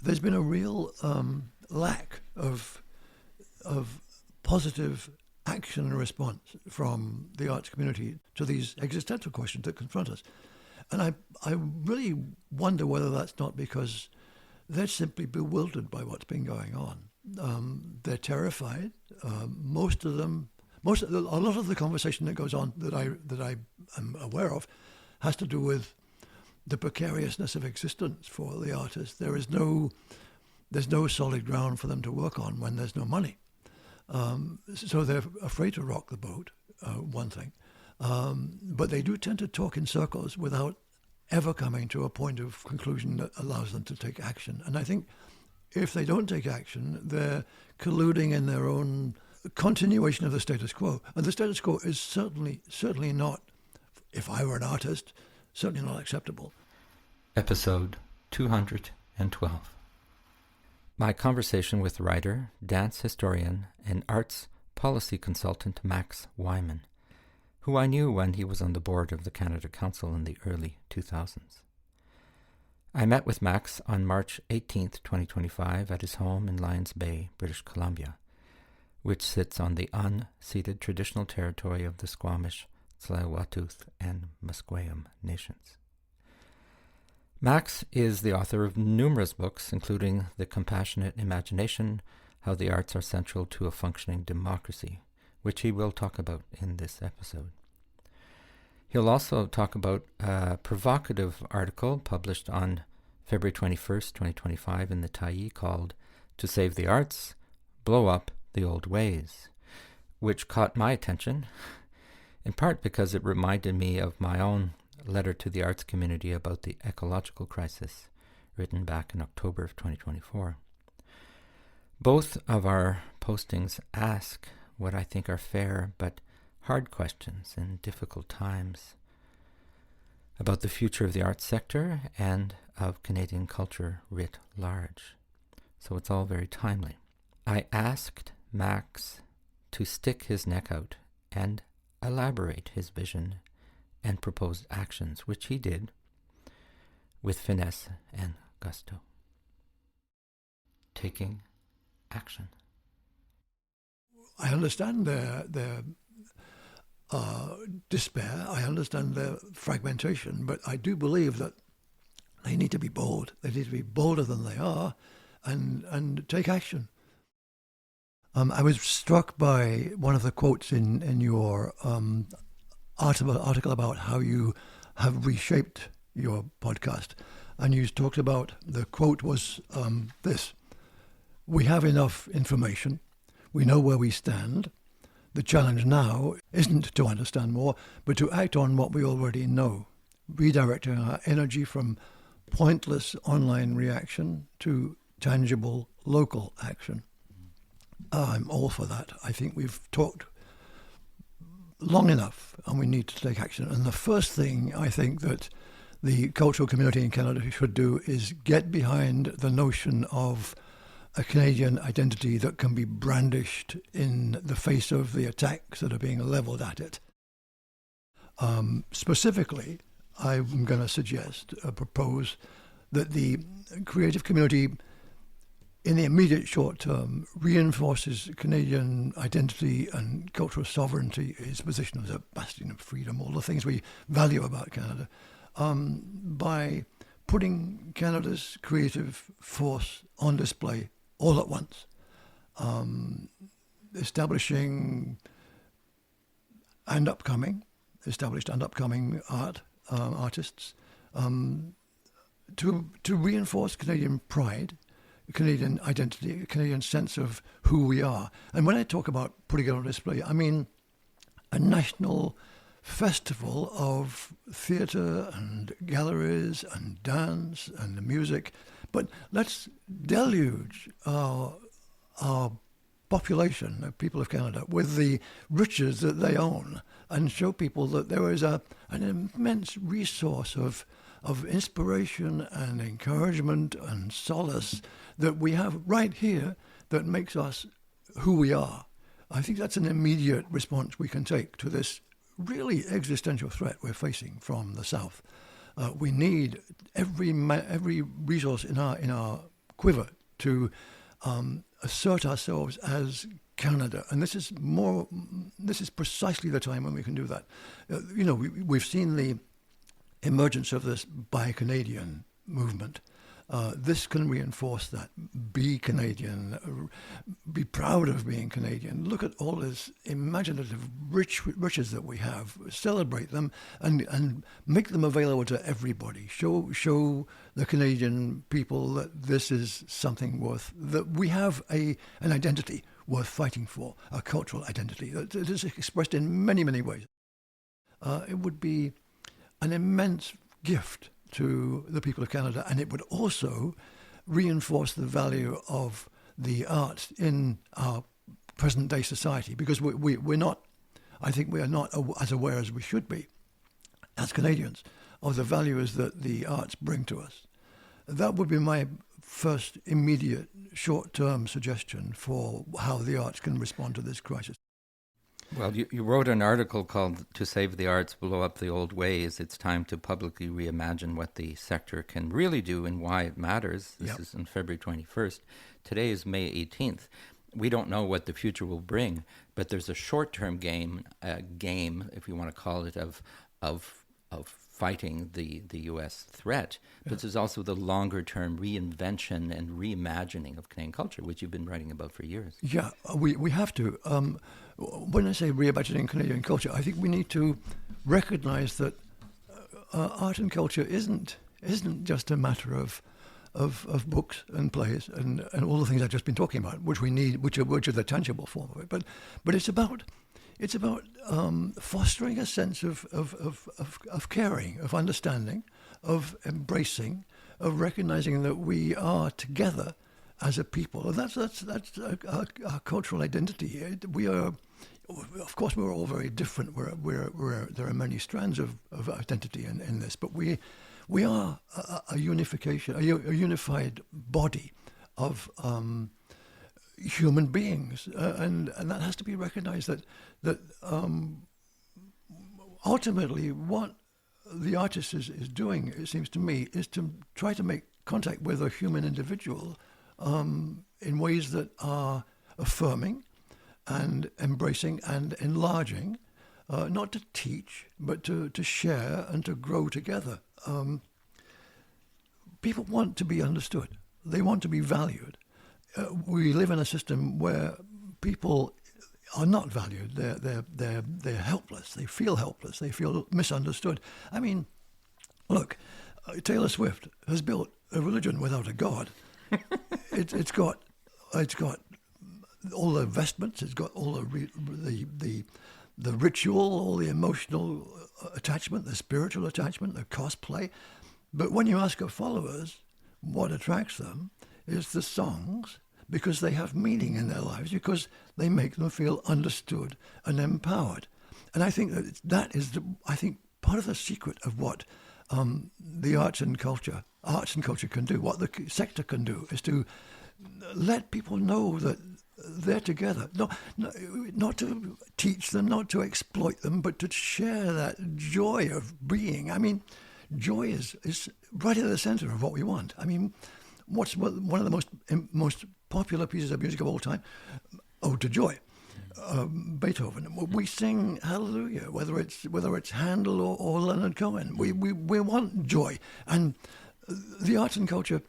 there's been a real lack of positive action and response from the arts community to these existential questions that confront us. And I really wonder whether that's not because they're simply bewildered by what's been going on. They're terrified. A lot of the conversation that goes on that I am aware of has to do with the precariousness of existence for the artist. There's no solid ground for them to work on when there's no money. So they're afraid to rock the boat, one thing. But they do tend to talk in circles without ever coming to a point of conclusion that allows them to take action. And I think if they don't take action, they're colluding in their own continuation of the status quo. And the status quo is certainly not, if I were an artist, certainly not acceptable. Episode 212. My conversation with writer, dance historian, and arts policy consultant Max Wyman, who I knew when he was on the board of the Canada Council in the early 2000s. I met with Max on March 18, 2025, at his home in Lions Bay, British Columbia, which sits on the unceded traditional territory of the Squamish, Tsleil-Waututh, and Musqueam nations. Max is the author of numerous books, including The Compassionate Imagination, How the Arts Are Central to a Functioning Democracy, which he will talk about in this episode. He'll also talk about a provocative article published on February 21st, 2025 in the Tyee called To Save the Arts, Blow Up the Old Ways, which caught my attention, in part because it reminded me of my own letter to the arts community about the ecological crisis, written back in October of 2024. Both of our postings ask what I think are fair but hard questions in difficult times about the future of the arts sector and of Canadian culture writ large. So it's all very timely. I asked Max to stick his neck out and elaborate his vision and proposed actions, which he did with finesse and gusto. Taking action. I understand their despair. I understand their fragmentation, but I do believe that they need to be bold. They need to be bolder than they are, and take action. I was struck by one of the quotes in your article about how you have reshaped your podcast, and you talked about, the quote was this: "We have enough information. We know where we stand. The challenge now isn't to understand more, but to act on what we already know, redirecting our energy from pointless online reaction to tangible local action." I'm all for that. I think we've talked long enough and we need to take action. And the first thing I think that the cultural community in Canada should do is get behind the notion of a Canadian identity that can be brandished in the face of the attacks that are being leveled at it. Specifically, I'm going to propose that the creative community in the immediate short term reinforces Canadian identity and cultural sovereignty, its position as a bastion of freedom, all the things we value about Canada, by putting Canada's creative force on display all at once, established and upcoming artists, to reinforce Canadian pride, Canadian identity, a Canadian sense of who we are. And when I talk about putting it on display, I mean a national festival of theatre and galleries and dance and music. But let's deluge our population, the people of Canada, with the riches that they own, and show people that there is an immense resource of inspiration and encouragement and solace that we have right here that makes us who we are. I think that's an immediate response we can take to this really existential threat we're facing from the South. We need every resource in our quiver to assert ourselves as Canada, and this is precisely the time when we can do that. We've seen the emergence of this Buy Canadian movement. This can reinforce that. Be Canadian. Be proud of being Canadian. Look at all this imaginative riches that we have. Celebrate them and make them available to everybody. Show the Canadian people that this is something that we have an identity worth fighting for, a cultural identity that is expressed in many, many ways. It would be an immense gift to the people of Canada, and it would also reinforce the value of the arts in our present-day society, because we're not, I think we are not as aware as we should be as Canadians of the values that the arts bring to us. That would be my first immediate short-term suggestion for how the arts can respond to this crisis. Well, you wrote an article called "To Save the Arts, Blow Up the Old Ways. It's Time to Publicly Reimagine What the Sector Can Really Do and Why It Matters." This is on February 21st. Today is May 18th. We don't know what the future will bring, but there's a short-term game, if you want to call it, of fighting the U.S. threat. But there's also the longer-term reinvention and reimagining of Canadian culture, which you've been writing about for years. Yeah, we have to. When I say reimagining Canadian culture, I think we need to recognize that art and culture isn't just a matter of books and plays and all the things I've just been talking about, which we need, which are the tangible form of it. But it's about fostering a sense of caring, of understanding, of embracing, of recognizing that we are together as a people. And that's our cultural identity. We are, of course, we're all very different. There are many strands of identity in this, but we are a unification, a unified body of human beings, and that has to be recognized. That ultimately, what the artist is doing, it seems to me, is to try to make contact with a human individual in ways that are affirming and embracing and enlarging, not to teach, but to share and to grow together. People want to be understood. They want to be valued. We live in a system where people are not valued. They're helpless. They feel helpless. They feel misunderstood. I mean, look, Taylor Swift has built a religion without a god. It's got all the vestments. It's got all the ritual, all the emotional attachment, the spiritual attachment, the cosplay. But when you ask her followers what attracts them, is the songs, because they have meaning in their lives, because they make them feel understood and empowered. And I think that is part of the secret of what the arts and culture can do, what the sector can do, is to let people know that they're together. Not to teach them, not to exploit them, but to share that joy of being. I mean, joy is right at the center of what we want. I mean, what's one of the most popular pieces of music of all time? Ode to Joy, Beethoven. We sing Hallelujah, whether it's Handel or Leonard Cohen. We want joy, and the arts and culture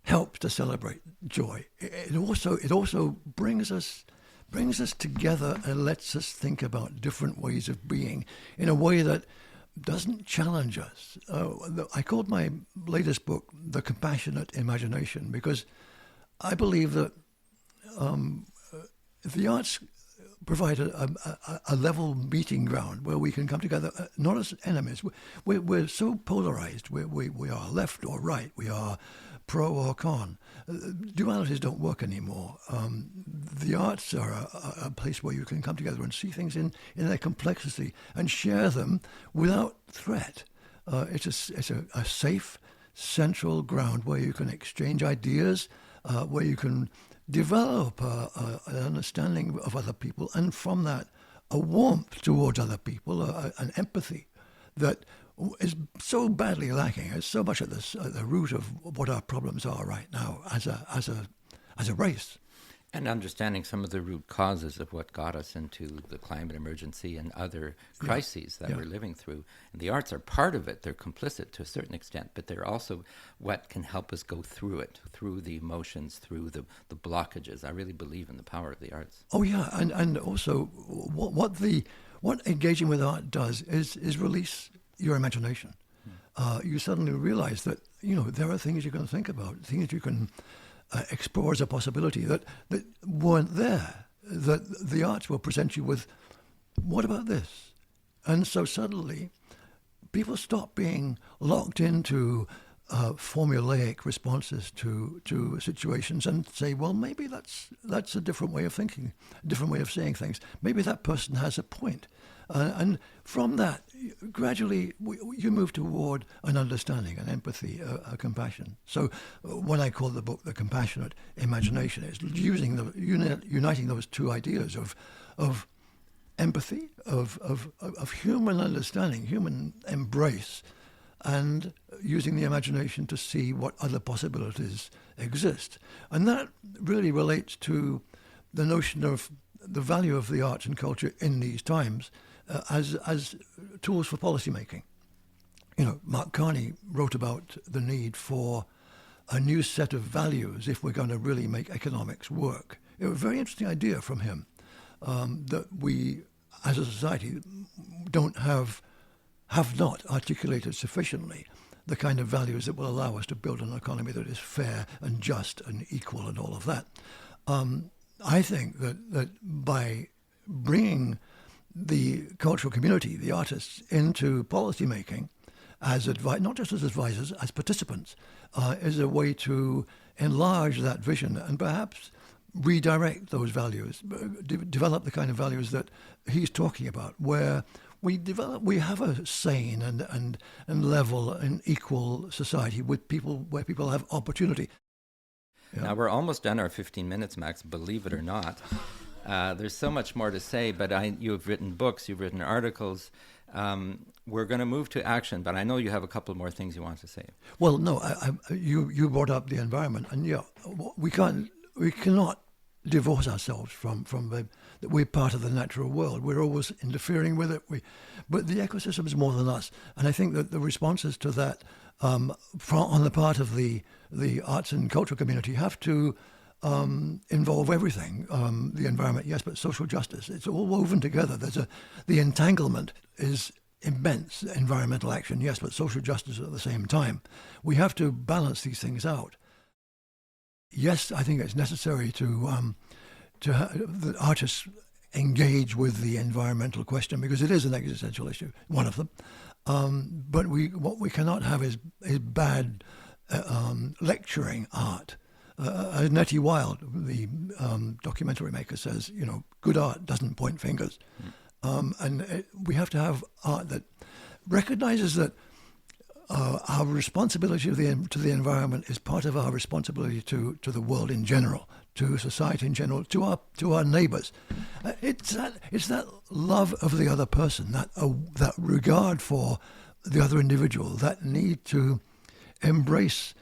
helps to celebrate joy. It also brings us together and lets us think about different ways of being in a way that doesn't challenge us. I called my latest book The Compassionate Imagination, because I believe that the arts provide a level meeting ground where we can come together, not as enemies. We're so polarized. We are left or right. We are pro or con. Dualities don't work anymore. The arts are a place where you can come together and see things in their complexity and share them without threat. It's a safe, central ground where you can exchange ideas, where you can develop an understanding of other people, and from that, a warmth towards other people, an empathy that is so badly lacking. It's so much at the root of what our problems are right now as a race. And understanding some of the root causes of what got us into the climate emergency and other crises that we're living through. And the arts are part of it. They're complicit to a certain extent, but they're also what can help us go through it, through the emotions, through the blockages. I really believe in the power of the arts. Oh, yeah. And also what engaging with art does is release your imagination. You suddenly realize that, there are things you can think about, things you can explore as a possibility that weren't there, that the arts will present you with, what about this? And so suddenly people stop being locked into formulaic responses to situations and say, well, maybe that's a different way of thinking, a different way of saying things. Maybe that person has a point. And from that, gradually, you move toward an understanding, an empathy, a compassion. So when I call the book The Compassionate Imagination, it's uniting those two ideas of empathy, of human understanding, human embrace, and using the imagination to see what other possibilities exist. And that really relates to the notion of the value of the arts and culture in these times as tools for policy making. Mark Carney wrote about the need for a new set of values if we're going to really make economics work. It was a very interesting idea from him, that we, as a society, have not articulated sufficiently the kind of values that will allow us to build an economy that is fair and just and equal and all of that. I think that by bringing the cultural community, the artists, into policy making as not just as advisors, as participants, is a way to enlarge that vision and perhaps redirect those values, develop the kind of values that he's talking about, where we have a sane and level and equal society with people, where people have opportunity. Yeah. Now, we're almost done our 15 minutes, Max, believe it or not. There's so much more to say, but you've written books, you've written articles. We're going to move to action, but I know you have a couple more things you want to say. Well, no, you brought up the environment, and we cannot divorce ourselves from that we're part of the natural world. We're always interfering with it. But the ecosystem is more than us, and I think that the responses to that on the part of the arts and cultural community have to involve everything. The environment, yes, but social justice. It's all woven together. The entanglement is immense. Environmental action, yes, but social justice at the same time. We have to balance these things out. Yes, I think it's necessary to the artists engage with the environmental question, because it is an existential issue, one of them. But what we cannot have is bad lecturing art. As Nettie Wild, the documentary maker, says, good art doesn't point fingers. We have to have art that recognizes that our responsibility to the environment is part of our responsibility to the world in general, to society in general, to our neighbors. It's that love of the other person, that regard for the other individual, that need to embrace,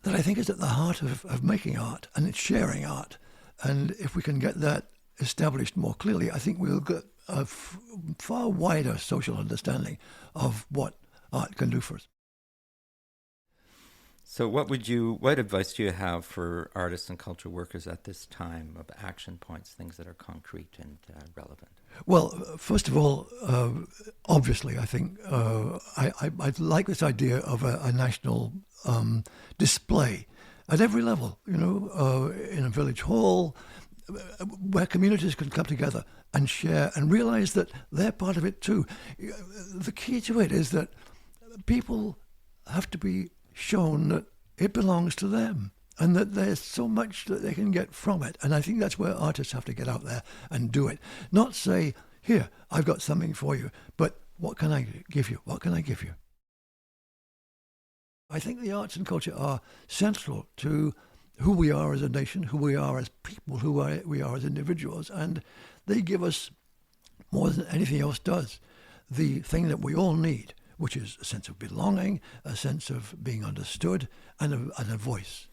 that I think is at the heart of making art, and it's sharing art. And if we can get that established more clearly, I think we'll get a far wider social understanding of what art can do for us. So what advice do you have for artists and cultural workers at this time of action points, things that are concrete and relevant? Well, first of all, obviously, I think I like this idea of a national display at every level, in a village hall, where communities can come together and share and realize that they're part of it too. The key to it is that people have to be shown that it belongs to them and that there's so much that they can get from it. And I think that's where artists have to get out there and do it. Not say, here, I've got something for you, but what can I give you? What can I give you? I think the arts and culture are central to who we are as a nation, who we are as people, we are as individuals, and they give us, more than anything else does, the thing that we all need, which is a sense of belonging, a sense of being understood, and a voice.